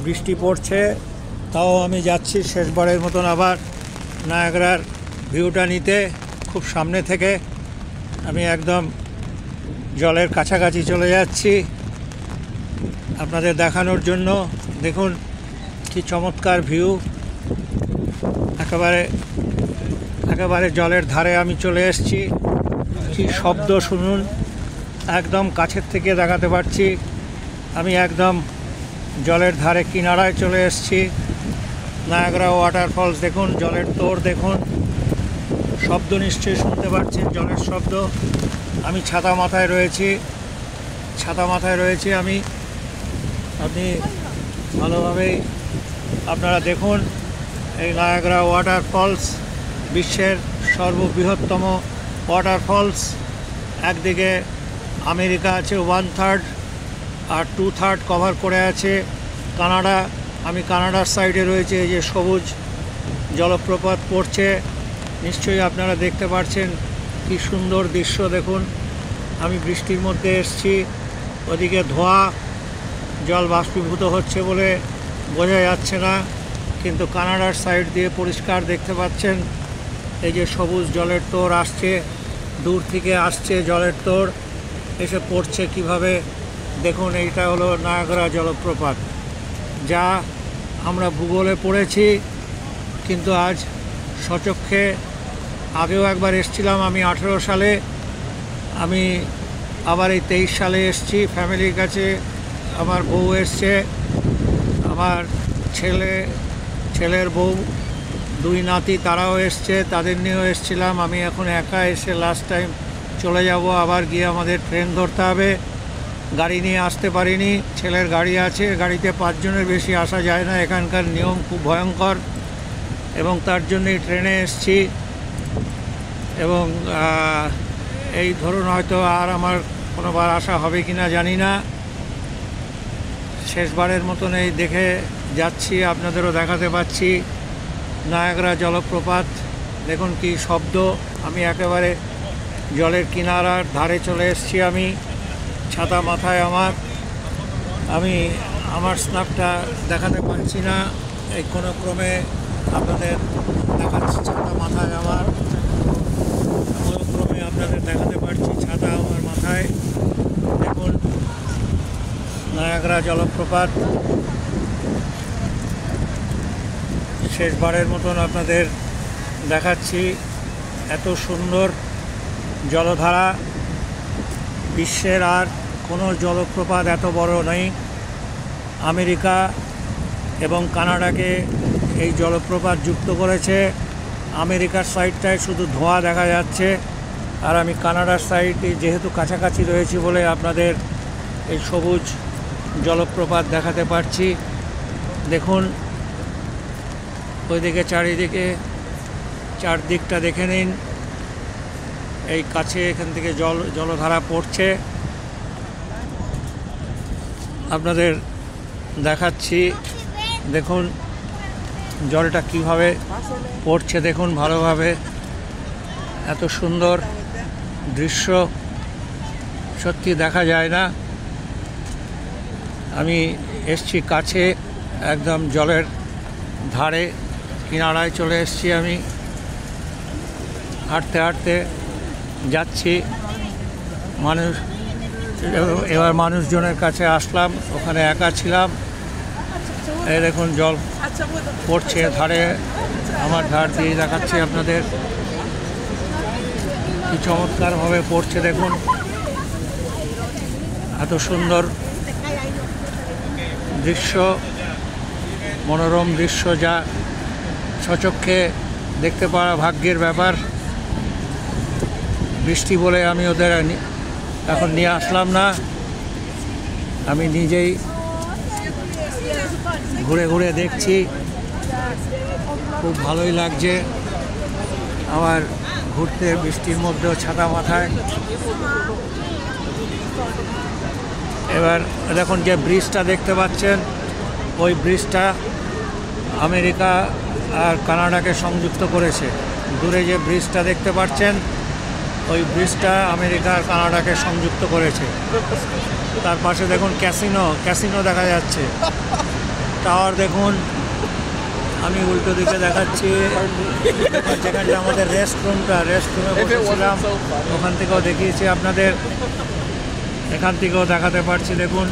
বৃষ্টি পড়ছে, তাও আমি যাচ্ছি শেষবারের মতন আবার নায়াগ্রার ভিউটা নিতে। খুব সামনে থেকে আমি একদম জলের কাছাকাছি চলে যাচ্ছি আপনাদের দেখানোর জন্য। দেখুন কি চমৎকার ভিউ, একেবারে জলের ধারে আমি চলে এসেছি। কি শব্দ শুনুন, একদম কাছের থেকে দেখাতে পারছি। আমি একদম জলের ধারে কিনারায় চলে এসেছি। নায়াগ্রা ওয়াটারফলস দেখুন, জলের তোড় দেখুন, শব্দ নিশ্চয়ই শুনতে পাচ্ছেন, জলের শব্দ। আমি ছাতা মাথায় রয়েছি আমি। আপনি ভালোভাবেই আপনারা দেখুন এই নায়াগ্রা ওয়াটারফলস বিশ্বের সর্ববৃহত্তম ওয়াটারফলস। একদিকে আমেরিকা আছে 1/3 আর 2/3 কভার করে আছে কানাডা। আমি কানাডার সাইডে রয়েছে, এই যে সবুজ জলপ্রপাত পড়ছে, নিশ্চয়ই আপনারা দেখতে পাচ্ছেন কি সুন্দর দৃশ্য। দেখুন আমি বৃষ্টির মধ্যে এসেছি, ওদিকে ধোঁয়া, জল বাষ্পীভূত হচ্ছে বলে বোঝা যাচ্ছে না, কিন্তু কানাডার সাইড দিয়ে পরিষ্কার দেখতে পাচ্ছেন। এই যে সবুজ জলের তোড় আসছে, দূর থেকে আসছে জলের তোড়, এসে পড়ছে কিভাবে দেখুন। এইটা হলো নায়াগ্রা জলপ্রপাত, যা আমরা ভূগোলে পড়েছি, কিন্তু আজ সচক্ষে, আগেও একবার এসেছিলাম আমি 18 সালে, আমি আবার এই 23 সালে এসেছি ফ্যামিলির কাছে। আমার বউ এসছে, আমার ছেলের বউ, 2 নাতি, তারাও এসছে, তাদের নিয়েও এসছিলাম। আমি এখন একা এসে লাস্ট টাইম চলে যাব, আবার গিয়ে আমাদের ট্রেন ধরতে হবে। গাড়ি নিয়ে আসতে পারিনি, ছেলের গাড়ি আছে, গাড়িতে 5 জনের বেশি আসা যায় না, এখানকার নিয়ম খুব ভয়ঙ্কর, এবং তার জন্যই ট্রেনে এসছি। এবং এই ধরুন হয়তো আর আমার কোনোবার আসা হবে কি না জানি না। শেষবারের মতন এই দেখে যাচ্ছি, আপনাদেরও দেখাতে পাচ্ছি নায়াগ্রা জলপ্রপাত। দেখুন কি শব্দ। আমি একেবারে জলের কিনারার ধারে চলে এসেছি আমি, ছাতা মাথায় আমি আমার স্ন্যাপটা দেখাতে পারছি না, এই কোনো ক্রমে আপনাদের দেখাচ্ছি। ছাতা মাথায় আমার, কোনো ক্রমে আপনাদের দেখাতে পারছি ছাতা আমার মাথায়। দেখুন নায়াগ্রা জলপ্রপাত শেষবারের মতন আপনাদের দেখাচ্ছি। এত সুন্দর জলধারা, বিশ্বের আর কোনো জলপ্রপাত এত বড় নেই। আমেরিকা এবং কানাডাকে এই জলপ্রপাত যুক্ত করেছে। আমেরিকার সাইডটায় শুধু ধোঁয়া দেখা যাচ্ছে, আর আমি কানাডার সাইডে যেহেতু কাছাকাছি রয়েছি বলে আপনাদের এই সবুজ জলপ্রপাত দেখাতে পারছি। দেখুন ওইদিকে চারদিকটা দেখে নিন, এই কাছে এখান থেকে জলধারা পড়ছে, আপনাদের দেখাচ্ছি। দেখুন জলটা কিভাবে পড়ছে, দেখুন ভালোভাবে। এত সুন্দর দৃশ্য সত্যি দেখা যায় না। আমি এসছি কাছে, একদম জলের ধারে কিনারায় চলে এসেছি। আমি হাঁটতে হাঁটতে যাচ্ছি, এবার মানুষজনের কাছে আসলাম, ওখানে একা ছিলাম। এই দেখুন জল পড়ছে ধারে, আমার ধার দিয়ে দেখাচ্ছি আপনাদের কি চমৎকারভাবে পড়ছে। দেখুন এত সুন্দর দৃশ্য, মনোরম দৃশ্য, যা সচক্ষে দেখতে পাওয়া ভাগ্যের ব্যাপার। বৃষ্টি বলে আমি ওদের এখন নিয়ে আসলাম না, আমি নিজেই ঘুরে ঘুরে দেখছি। খুব ভালোই লাগছে আমার ঘুরতে, বৃষ্টির মধ্যেও ছাতা মাথায়। এবার দেখুন যে ব্রিজটা দেখতে পাচ্ছেন, ওই ব্রিজটা আমেরিকা আর কানাডাকে সংযুক্ত করেছে। দূরে যে ব্রিজটা দেখতে পাচ্ছেন, ওই ব্রিজটা আমেরিকা আর কানাডাকে সংযুক্ত করেছে। তার পাশে দেখুন ক্যাসিনো দেখা যাচ্ছে। টাওয়ার দেখুন, আমি উল্টো দিকে দেখাচ্ছি যেখানটা আমাদের রেস্টরুমে বসেছিলাম, ওখান থেকেও দেখিয়েছি আপনাদের, এখান থেকেও দেখাতে পারছি। দেখুন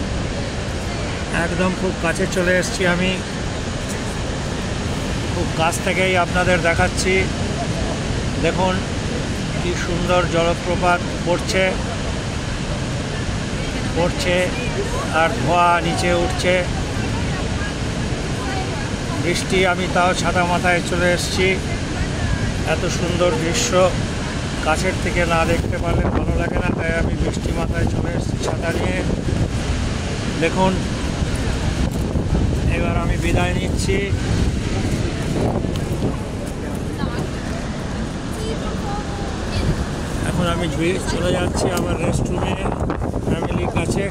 একদম খুব কাছে চলে এসেছি, আমি খুব কাছ থেকেই আপনাদের দেখাচ্ছি। দেখুন কি সুন্দর জলপ্রপাত পড়ছে আর ধোঁয়া নিচে উঠছে, বৃষ্টি, আমি তাও ছাতা মাথায় চলে এসেছি। এত সুন্দর দৃশ্য কাছের থেকে না দেখতে পারলে ভালো লাগে না, তাই আমি বৃষ্টি মাথায় চলে এসেছি ছাতা নিয়ে। দেখুন এবার আমি বিদায় নিচ্ছি। এখন আমি চলে যাচ্ছি আমার রেস্টরুমে ফ্যামিলির কাছে।